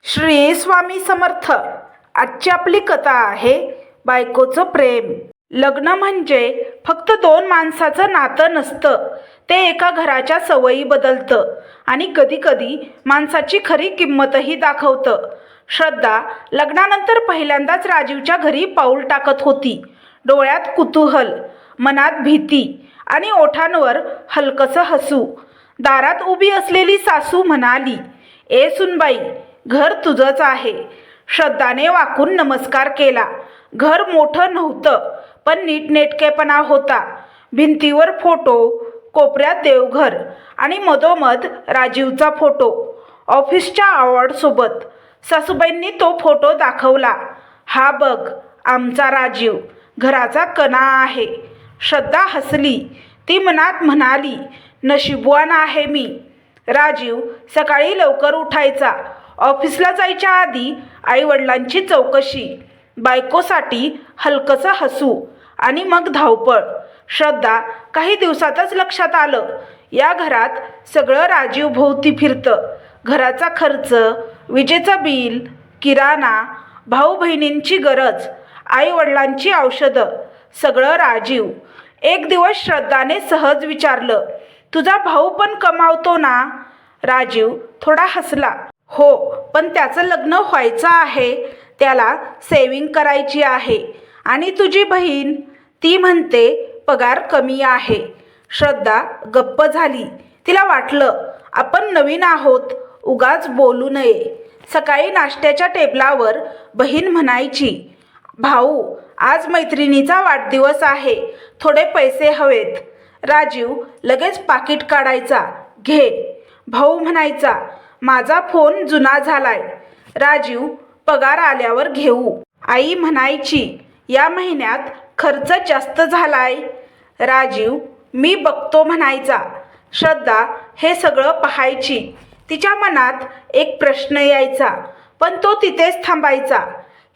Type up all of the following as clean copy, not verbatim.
श्री स्वामी समर्थ. आजची आपली कथा आहे बायकोचं प्रेम. लग्न म्हणजे फक्त दोन माणसाचं नातं नसतं, ते एका घराच्या सवयी बदलतं आणि कधीकधी माणसाची खरी किंमतही दाखवतं. श्रद्धा लग्नानंतर पहिल्यांदाच राजीवच्या घरी पाऊल टाकत होती. डोळ्यात कुतूहल, मनात भीती आणि ओठांवर हलकसं हसू. दारात उभी असलेली सासू म्हणाली, "ए सुनबाई, घर तुझंच आहे." श्रद्धाने वाकून नमस्कार केला. घर मोठं नव्हतं, पण नीटनेटकेपणा होता. भिंतीवर फोटो, कोपऱ्यात देवघर आणि मधोमध राजीवचा फोटो, ऑफिसच्या अवॉर्डसोबत. सासूबाईंनी तो फोटो दाखवला. "हा बघ, आमचा राजीव, घराचा कणा आहे." श्रद्धा हसली. ती मनात म्हणाली, "नशीबवान आहे मी." राजीव सकाळी लवकर उठायचा. ऑफिसला जायच्या आधी आईवडिलांची चौकशी, बायकोसाठी हलकसं हसू आणि मग धावपळ. श्रद्धा काही दिवसातच लक्षात आलं, या घरात सगळं राजीव भोवती फिरतं. घराचा खर्च, विजेचं बिल, किराणा, भाऊ बहिणींची गरज, आईवडिलांची औषधं, सगळं राजीव. एक दिवस श्रद्धाने सहज विचारलं, "तुझा भाऊ पण कमावतो ना?" राजीव थोडा हसला. "हो, पण त्याचं लग्न व्हायचं आहे, त्याला सेविंग करायची आहे." "आणि तुझी बहीण?" "ती म्हणते पगार कमी आहे." श्रद्धा गप्प झाली. तिला वाटलं, आपण नवीन आहोत, उगाच बोलू नये. सकाळी नाश्त्याच्या टेबलावर बहीण म्हणायची, "भाऊ, आज मैत्रिणीचा वाढदिवस आहे, थोडे पैसे हवेत." राजीव लगेच पाकिट काढायचा. "घे." भाऊ म्हणायचा, "माझा फोन जुना झालाय." राजीव, "पगार आल्यावर घेऊ." आई म्हणायची, "या महिन्यात खर्च जास्त झालाय." राजीव, "मी बघतो" म्हणायचा. श्रद्धा हे सगळं पाहायची. तिच्या मनात एक प्रश्न यायचा, पण तो तिथेच थांबायचा.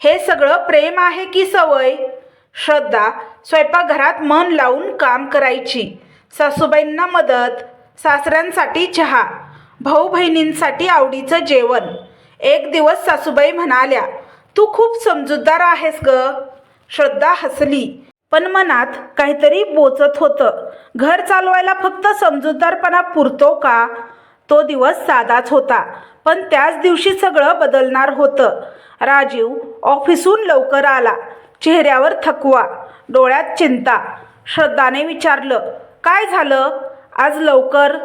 हे सगळं प्रेम आहे की सवय? श्रद्धा स्वयंपाकघरात मन लावून काम करायची. सासूबाईंना मदत, सासऱ्यांसाठी चहा, भाऊ बहिणींसाठी आवडीचं जेवण. एक दिवस सासूबाई म्हणाल्या, "तू खूप समजूतदार आहेस ग." श्रद्धा हसली, पण मनात काहीतरी बोचत होतं. घर चालवायला फक्त समजूतदारपणा पुरतो का? तो दिवस साधाच होता, पण त्याच दिवशी सगळं बदलणार होतं. राजीव ऑफिसहून लवकर आला. चेहऱ्यावर थकवा, डोळ्यात चिंता. श्रद्धाने विचारलं, "काय झालं आज लवकर?"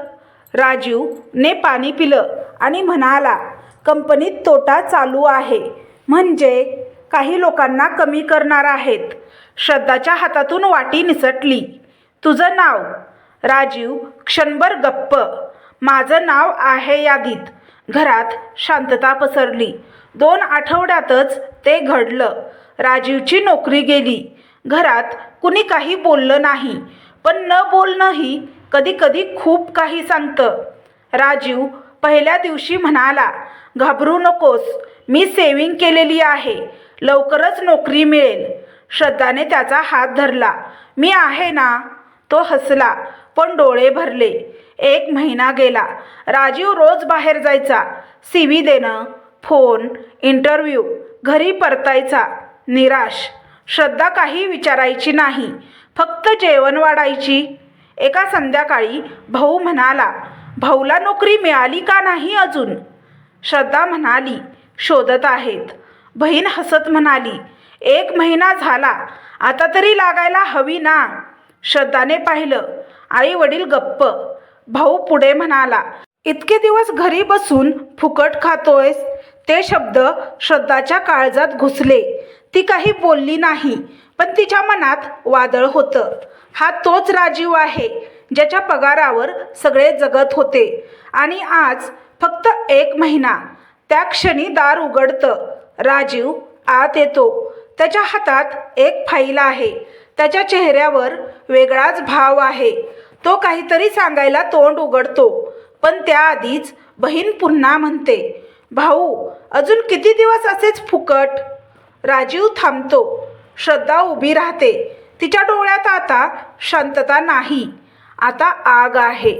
राजीवने पाणी पिलं आणि म्हणाला, "कंपनीत तोटा चालू आहे, म्हणजे काही लोकांना कमी करणार आहेत." श्रद्धाच्या हातातून वाटी निसटली. "तुझं नाव?" राजीव क्षणभर गप्प. "माझं नाव आहे यादीत." घरात शांतता पसरली. 2 आठवड्यातच ते घडलं. राजीवची नोकरी गेली. घरात कुणी काही बोललं नाही, पण न बोलणंही कधी-कधी खूप काही सांगतं. राजीव पहिल्या दिवशी म्हणाला, "घाबरू नकोस, मी सेविंग केलेली आहे, लवकरच नोकरी मिळेल." श्रद्धाने त्याचा हात धरला. "मी आहे ना." तो हसला, पण डोळे भरले. 1 महिना गेला. राजीव रोज बाहेर जायचा. CV देणं, फोन, इंटरव्ह्यू. घरी परतायचा निराश. श्रद्धा काही विचारायची नाही, फक्त जेवण वाढायची. एका संध्याकाळी भाऊ म्हणाला, "भाऊला नोकरी मिळाली का नाही अजून?" श्रद्धा म्हणाली, "शोधत आहेत." बहीण हसत म्हणाली, "1 महिना झाला, आता तरी लागायला हवी ना." श्रद्धाने पाहिलं. आई वडील गप्प. भाऊ पुढे म्हणाला, "इतके दिवस घरी बसून फुकट खातोयस." ते शब्द श्रद्धाच्या काळजात घुसले. ती काही बोलली नाही, पण तिच्या मनात वादळ होतं. हा तोच राजीव आहे, ज्याच्या पगारावर सगळे जगत होते. आणि आज फक्त 1 महिना. त्या क्षणी दार उघडतं. राजीव आत येतो. त्याच्या हातात एक फाईल आहे. त्याच्या चेहऱ्यावर वेगळाच भाव आहे. तो काहीतरी सांगायला तोंड उघडतो, पण त्याआधीच बहीण पुन्हा म्हणते, "भाऊ, अजून किती दिवस असेच फुकट?" राजीव थांबतो. श्रद्धा उभी राहते. तिच्या डोळ्यात आता शांतता नाही, आता आग आहे.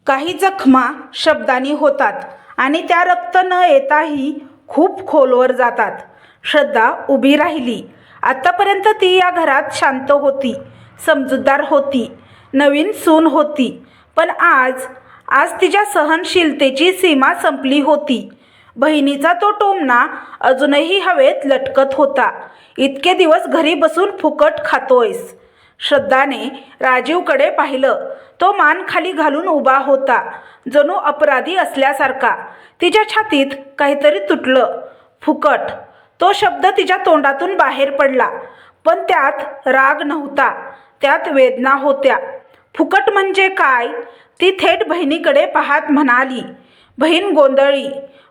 काही जखमा शब्दांनी होतात आणि त्या रक्त न येताही खूप खोलवर जातात. श्रद्धा उभी राहिली. आत्तापर्यंत ती या घरात शांत होती, समजूतदार होती, नवीन सून होती. पण आज तिच्या सहनशीलतेची सीमा संपली होती. बहिणीचा तो टोमणा अजूनही हवेत लटकत होता. इतके दिवस घरी बसून फुकट खातोयस. श्रद्धाने राजीवकडे पाहिलं. तो मान खाली घालून उभा होता, जणू अपराधी असल्यासारखा. तिच्या छातीत काहीतरी तुटलं. फुकट, तो शब्द तिच्या तोंडातून बाहेर पडला. पण त्यात राग नव्हता, त्यात वेदना होत्या. फुकट म्हणजे काय? ती थेट बहिणीकडे पाहत म्हणाली. बहीण गोंधळी.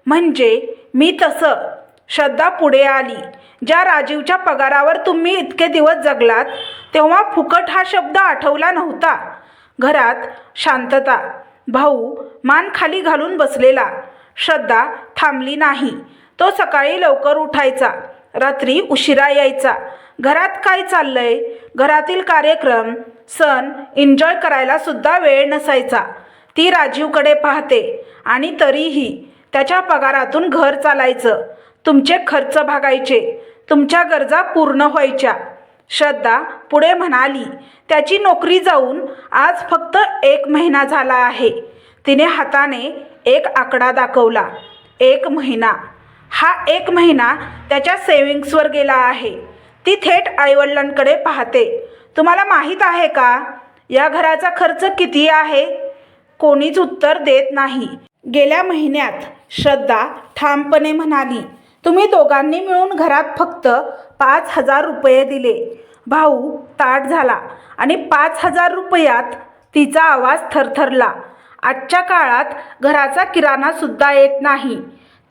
म्हणजे मी तसं. श्रद्धा पुढे आली. ज्या राजीवच्या पगारावर तुम्ही इतके दिवस जगलात तेव्हा फुकट हा शब्द आठवला नव्हता. घरात शांतता. भाऊ मान खाली घालून बसलेला. श्रद्धा थांबली नाही. तो सकाळी लवकर उठायचा, रात्री उशिरा यायचा. घरात काय चाललंय, घरातील कार्यक्रम, सण एन्जॉय करायला सुद्धा वेळ नसायचा. ती राजीवकडे पाहते आणि तरीही त्याच्या पगारातून घर चालायचं, तुमचे खर्च भागायचे, तुमच्या गरजा पूर्ण व्हायच्या. श्रद्धा पुढे म्हणाली. त्याची नोकरी जाऊन आज फक्त 1 महिना झाला आहे. तिने हाताने एक आकडा दाखवला. 1 महिना. हा 1 महिना त्याच्या सेव्हिंग्सवर गेला आहे. ती थेट आईवडिलांकडे पाहते. तुम्हाला माहीत आहे का या घराचा खर्च किती आहे? कोणीच उत्तर देत नाही. गेल्या महिन्यात श्रद्धा ठामपणे म्हणाली, तुम्ही दोघांनी मिळून घरात फक्त 5,000 रुपये दिले. भाऊ ताठ झाला आणि 5,000 रुपयात तिचा आवाज थरथरला. आजच्या काळात घराचा किराणा सुद्धा येत नाही.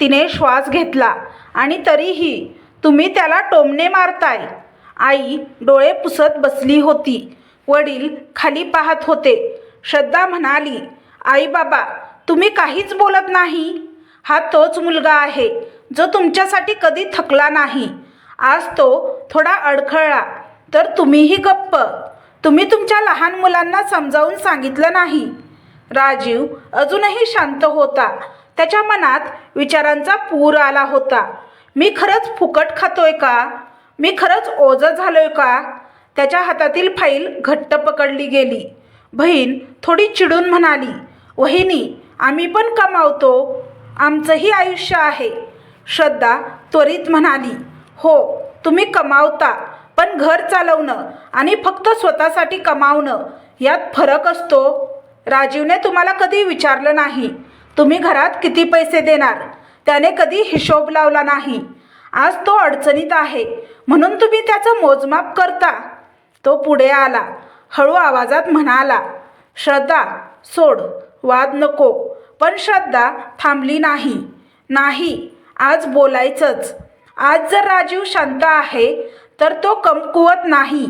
तिने श्वास घेतला. आणि तरीही तुम्ही त्याला टोमणे मारताय. आई डोळे पुसत बसली होती. वडील खाली पाहत होते. श्रद्धा म्हणाली, आई बाबा तुम्ही काहीच बोलत नाही. हा तोच मुलगा आहे जो तुमच्यासाठी कधी थकला नाही. आज तो थोडा अडखळला तर तुम्हीही गप्प. तुम्ही तुमच्या लहान मुलांना समजावून सांगितलं नाही. राजीव अजूनही शांत होता. त्याच्या मनात विचारांचा पूर आला होता. मी खरंच फुकट खातोय का? मी खरंच ओझं झालोय का? त्याच्या हातातील फाईल घट्ट पकडली गेली. बहीण थोडी चिडून म्हणाली, वहिनी आम्ही पण कमावतो, आमचंही आयुष्य आहे. श्रद्धा त्वरित म्हणाली, हो तुम्ही कमावता, पण घर चालवणं आणि फक्त स्वतःसाठी कमावणं यात फरक असतो. राजीवने तुम्हाला कधी विचारलं नाही तुम्ही घरात किती पैसे देणार. त्याने कधी हिशोब लावला नाही. आज तो अडचणीत आहे म्हणून तुम्ही त्याचं मोजमाप करता. तो पुढे आला. हळू आवाजात म्हणाला, श्रद्धा सोड, वाद नको. पण श्रद्धा थांबली नाही. नाही, आज बोलायचंच. आज जर राजीव शांत आहे तर तो कमकुवत नाही.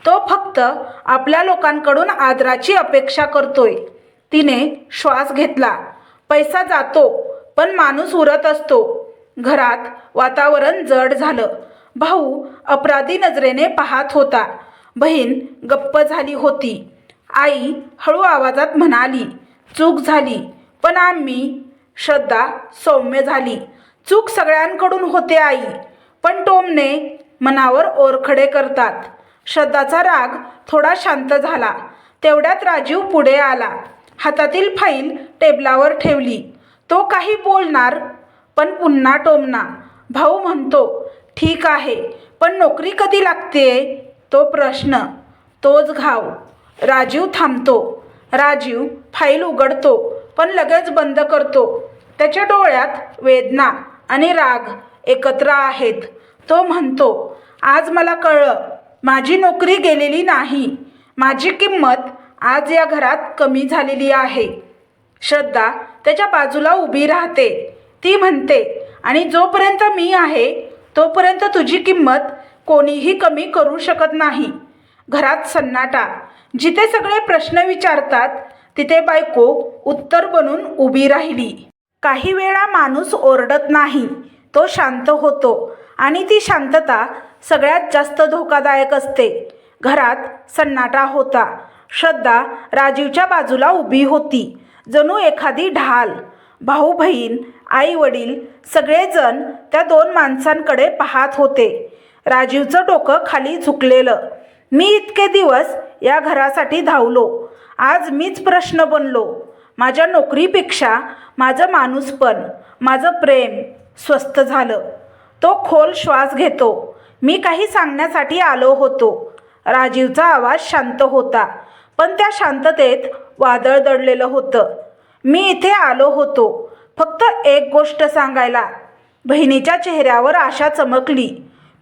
तो फक्त आपल्या लोकांकडून आदराची अपेक्षा करतोय. तिने श्वास घेतला. पैसा जातो पण माणूस उरत असतो. घरात वातावरण जड झालं. भाऊ अपराधी नजरेने पाहत होता. बहीण गप्प झाली होती. आई हळू आवाजात म्हणाली, चूक झाली पण आम्ही. श्रद्धा सौम्य झाली. चूक सगळ्यांकडून होते आई, पण टोमणे मनावर ओरखडे करतात. श्रद्धाचा राग थोडा शांत झाला. तेवढ्यात राजीव पुढे आला. हातातील फाईल टेबलावर ठेवली. तो काही बोलणार पण पुन्हा टोमणा. भाऊ म्हणतो, ठीक आहे पण नोकरी कधी लागते? तो प्रश्न, तोच घाव. राजीव थांबतो. राजीव फाईल उघडतो पण लगेच बंद करतो. त्याच्या डोळ्यात वेदना आणि राग एकत्र आहेत. तो म्हणतो, आज मला कळलं, माझी नोकरी गेलेली नाही. माझी किंमत आज या घरात कमी झालेली आहे. श्रद्धा त्याच्या बाजूला उभी राहते. ती म्हणते, आणि जोपर्यंत मी आहे तोपर्यंत तुझी किंमत कोणीही कमी करू शकत नाही. घरात सन्नाटा. जिथे सगळे प्रश्न विचारतात तिथे बायको उत्तर बनून उभी राहिली. काही वेळा माणूस ओरडत नाही, तो शांत होतो. आणि ती शांतता सगळ्यात जास्त धोकादायक असते. घरात सन्नाटा होता. श्रद्धा राजीवच्या बाजूला उभी होती, जणू एखादी ढाल. भाऊ बहीण आई वडील सगळेजण त्या दोन माणसांकडे पाहत होते. राजीवचं डोकं खाली झुकलेलं. मी इतके दिवस या घरासाठी धावलो. आज मीच प्रश्न बनलो. माझ्या नोकरीपेक्षा माझं माणूसपण, माझं प्रेम स्वस्त झालं. तो खोल श्वास घेतो. मी काही सांगण्यासाठी आलो होतो. राजीवचा आवाज शांत होता, पण त्या शांततेत वादळ दडलेलं होतं. मी इथे आलो होतो फक्त एक गोष्ट सांगायला. बहिणीच्या चेहऱ्यावर आशा चमकली.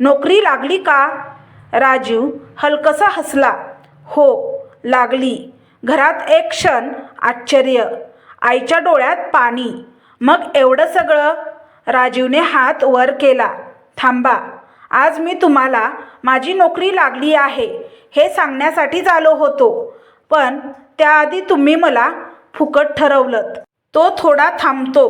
नोकरी लागली का? राजीव हलकसा हसला. हो, लागली. घरात एक क्षण आश्चर्य, आईच्या डोळ्यात पाणी. मग एवढं सगळं? राजीवने हात वर केला. थांबा, आज मी तुम्हाला माझी नोकरी लागली आहे हे सांगण्यासाठीच आलो होतो. पण त्याआधी तुम्ही मला फुकट ठरवलं. तो थोडा थांबतो.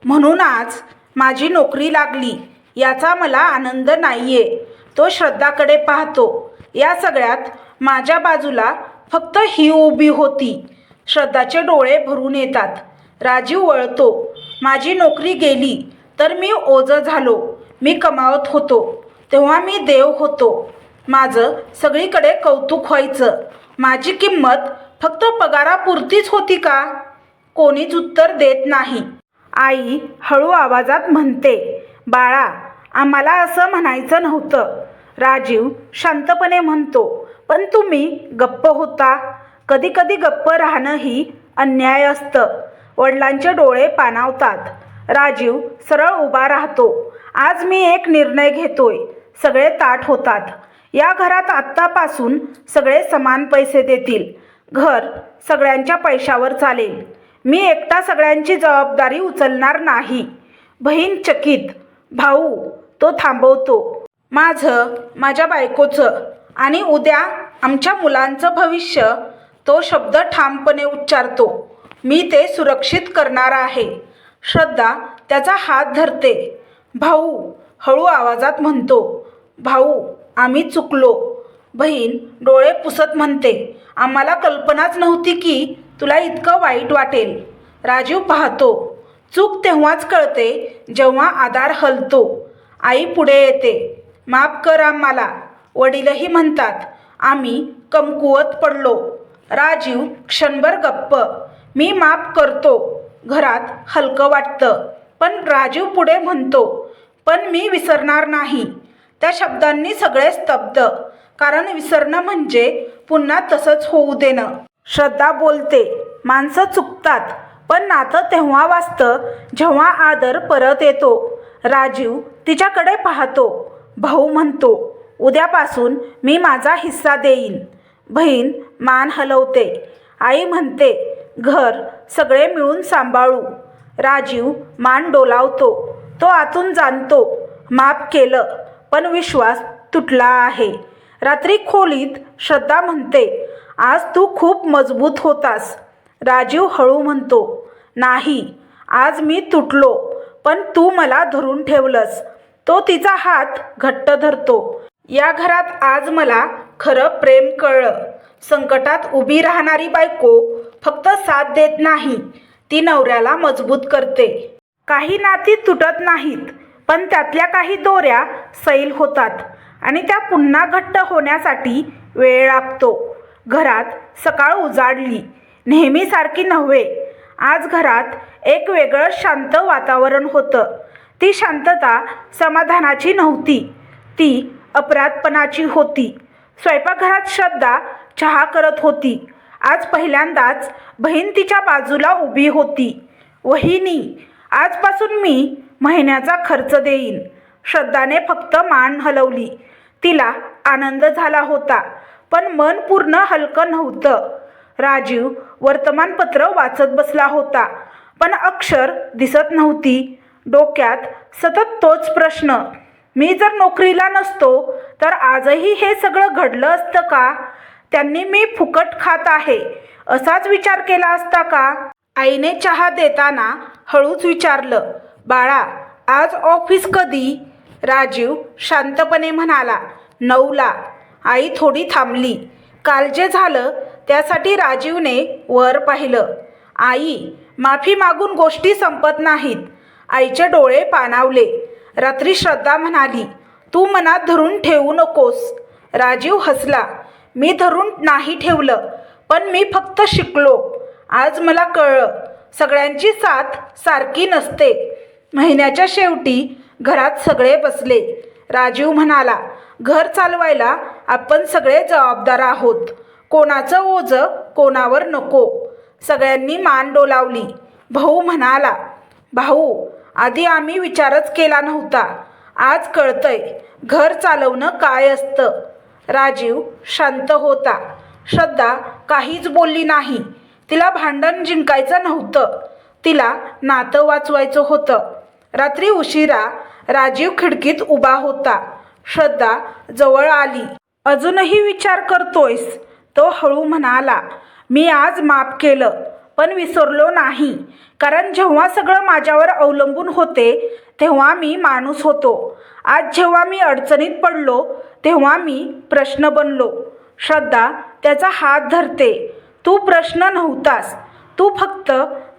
म्हणून आज माझी नोकरी लागली याचा मला आनंद नाहीये. तो श्रद्धाकडे पाहतो. या सगळ्यात माझ्या बाजूला फक्त ही उभी होती. श्रद्धाचे डोळे भरून येतात. राजीव वळतो. माझी नोकरी गेली तर मी ओझं झालो. मी कमावत होतो तेव्हा मी देव होतो. माझं सगळीकडे कौतुक व्हायचं. माझी किंमत फक्त पगारापुरतीच होती का? कोणीच उत्तर देत नाही. आई हळू आवाजात म्हणते, बाळा, आम्हाला असं म्हणायचं नव्हतं. राजीव शांतपणे म्हणतो, पण तुम्ही गप्प होता. कधी कधी गप्प राहणंही अन्याय असतं. वडिलांचे डोळे पाणावतात. राजीव सरळ उभा राहतो. आज मी एक निर्णय घेतोय. सगळे ताठ होतात. या घरात आत्तापासून सगळे समान पैसे देतील. घर सगळ्यांच्या पैशावर चालेल. मी एकटा सगळ्यांची जबाबदारी उचलणार नाही. बहीण चकित. भाऊ, तो थांबवतो. माझं, माझ्या बायकोचं आणि उद्या आमच्या मुलांचं भविष्य. तो शब्द ठामपणे उच्चारतो. मी ते सुरक्षित करणार आहे. श्रद्धा त्याचा हात धरते. भाऊ, हळू आवाजात म्हणतो. भाऊ, आम्ही चुकलो. बहीण डोळे पुसत म्हणते, आम्हाला कल्पनाच नव्हती की तुला इतकं वाईट वाटेल. राजीव पाहतो. चूक तेव्हाच कळते जेव्हा आधार हलतो. आई पुढे येते. माफ कर आम्हाला. वडीलही म्हणतात, आम्ही कमकुवत पडलो. राजीव क्षणभर गप्प. मी माफ करतो. घरात हलकं वाटतं. पण राजीव पुढे म्हणतो, पण मी विसरणार नाही. त्या शब्दांनी सगळे स्तब्ध. कारण विसरणं म्हणजे पुन्हा तसंच होऊ देणं. श्रद्धा बोलते, माणसं चुकतात, पण नातं तेव्हा वाचतं जेव्हा आदर परत येतो. राजीव तिच्याकडे पाहतो. भाऊ म्हणतो, उद्यापासून मी माझा हिस्सा देईन. बहीण मान हलवते. आई म्हणते, घर सगळे मिळून सांभाळू. राजीव मान डोलावतो. तो आतून जाणतो, माफ केलं, पण विश्वास तुटला आहे. रात्री खोलीत श्रद्धा म्हणते, आज तू खूप मजबूत होतास. राजीव हळू म्हणतो, नाही, आज मी तुटलो, पण तू मला धरून ठेवलंस. तो तिचा हात घट्ट धरतो. या घरात आज मला खरं प्रेम कळलं. संकटात उभी राहणारी बायको फक्त साथ देत नाही, ती नवऱ्याला मजबूत करते. काही नाती तुटत नाहीत, पण त्यातल्या काही दोऱ्या सैल होतात आणि त्या पुन्हा घट्ट होण्यासाठी वेळ लागतो. घरात सकाळ उजाडली. नेहमीसारखी नव्हे. आज घरात एक वेगळं शांत वातावरण होतं. ती शांतता समाधानाची नव्हती, ती अपराधपणाची होती. स्वयंपाकघरात श्रद्धा चहा करत होती. आज पहिल्यांदाच बहीण तिच्या बाजूला उभी होती. वहिनी, आजपासून मी महिन्याचा खर्च देईन. श्रद्धाने फक्त मान हलवली. तिला आनंद झाला होता, पण मन पूर्ण हलकं नव्हतं. राजीव वर्तमानपत्र वाचत बसला होता, पण अक्षर दिसत नव्हती. डोक्यात सतत तोच प्रश्न, मी जर नोकरीला नसतो तर आजही हे सगळं घडलं असतं का? त्यांनी मी फुकट खात आहे असाच विचार केला असता का? आईने चहा देताना हळूच विचारलं, बाळा, आज ऑफिस कधी? राजीव शांतपणे म्हणाला, 9ला. आई थोडी थांबली. काल जे झालं त्यासाठी राजीवने वर पाहिलं. आई, माफी मागून गोष्टी संपत नाहीत. आईचे डोळे पाणावले. रात्री श्रद्धा म्हणाली, तू मनात धरून ठेवू नकोस. राजीव हसला. मी धरून नाही ठेवलं, पण मी फक्त शिकलो. आज मला कळलं, सगळ्यांची साथ सारखी नसते. महिन्याच्या शेवटी घरात सगळे बसले. राजीव म्हणाला, घर चालवायला आपण सगळे जबाबदार आहोत. कोणाचं ओझं कोणावर नको. सगळ्यांनी मान डोलावली. भाऊ म्हणाला, भाऊ, आधी आम्ही विचारच केला नव्हता. आज कळतंय घर चालवणं काय असतं. राजीव शांत होता. श्रद्धा काहीच बोलली नाही. तिला भांडण जिंकायचं नव्हतं. तिला नातं वाचवायचं होतं. रात्री उशिरा राजीव खिडकीत उभा होता. श्रद्धा जवळ आली. अजूनही विचार करतोयस? तो हळू म्हणाला, मी आज माफ केलं, पण विसरलो नाही. कारण जेव्हा सगळं माझ्यावर अवलंबून होते तेव्हा मी माणूस होतो. आज जेव्हा मी अडचणीत पडलो तेव्हा मी प्रश्न बनलो. श्रद्धा त्याचा हात धरते. तू प्रश्न नव्हतास. तू फक्त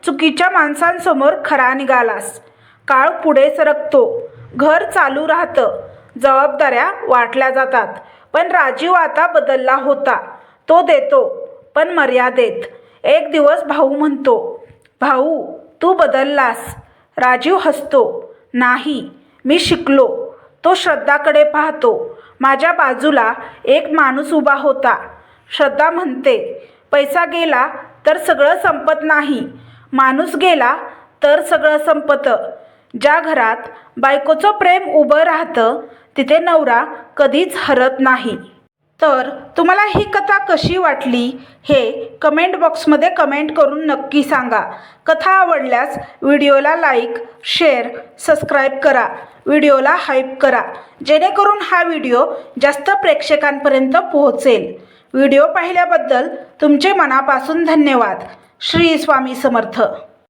चुकीच्या माणसांसमोर खरा निघालास. काळ पुढे सरकतो. घर चालू राहतं. जबाबदाऱ्या वाटल्या जातात. पण राजीव आता बदलला होता. तो देतो, पण मर्यादेत. एक दिवस भाऊ म्हणतो, भाऊ, तू बदललास. राजीव हसतो. नाही, मी शिकलो. तो श्रद्धाकडे पाहतो. माझ्या बाजूला एक माणूस उभा होता. श्रद्धा म्हणते, पैसा गेला तर सगळं संपत नाही. माणूस गेला तर सगळं संपतं. ज्या घरात बायकोचं प्रेम उभं राहतं तिथे नवरा कधीच हरत नाही. तर तुम्हाला ही कथा कशी वाटली हे कमेंट बॉक्समध्ये कमेंट करून नक्की सांगा. कथा आवडल्यास व्हिडिओला लाईक, शेअर, सबस्क्राईब करा. व्हिडिओला हाईप करा, जेणेकरून हा व्हिडिओ जास्त प्रेक्षकांपर्यंत पोहोचेल. व्हिडिओ पाहिल्याबद्दल तुमचे मनापासून धन्यवाद. श्री स्वामी समर्थ.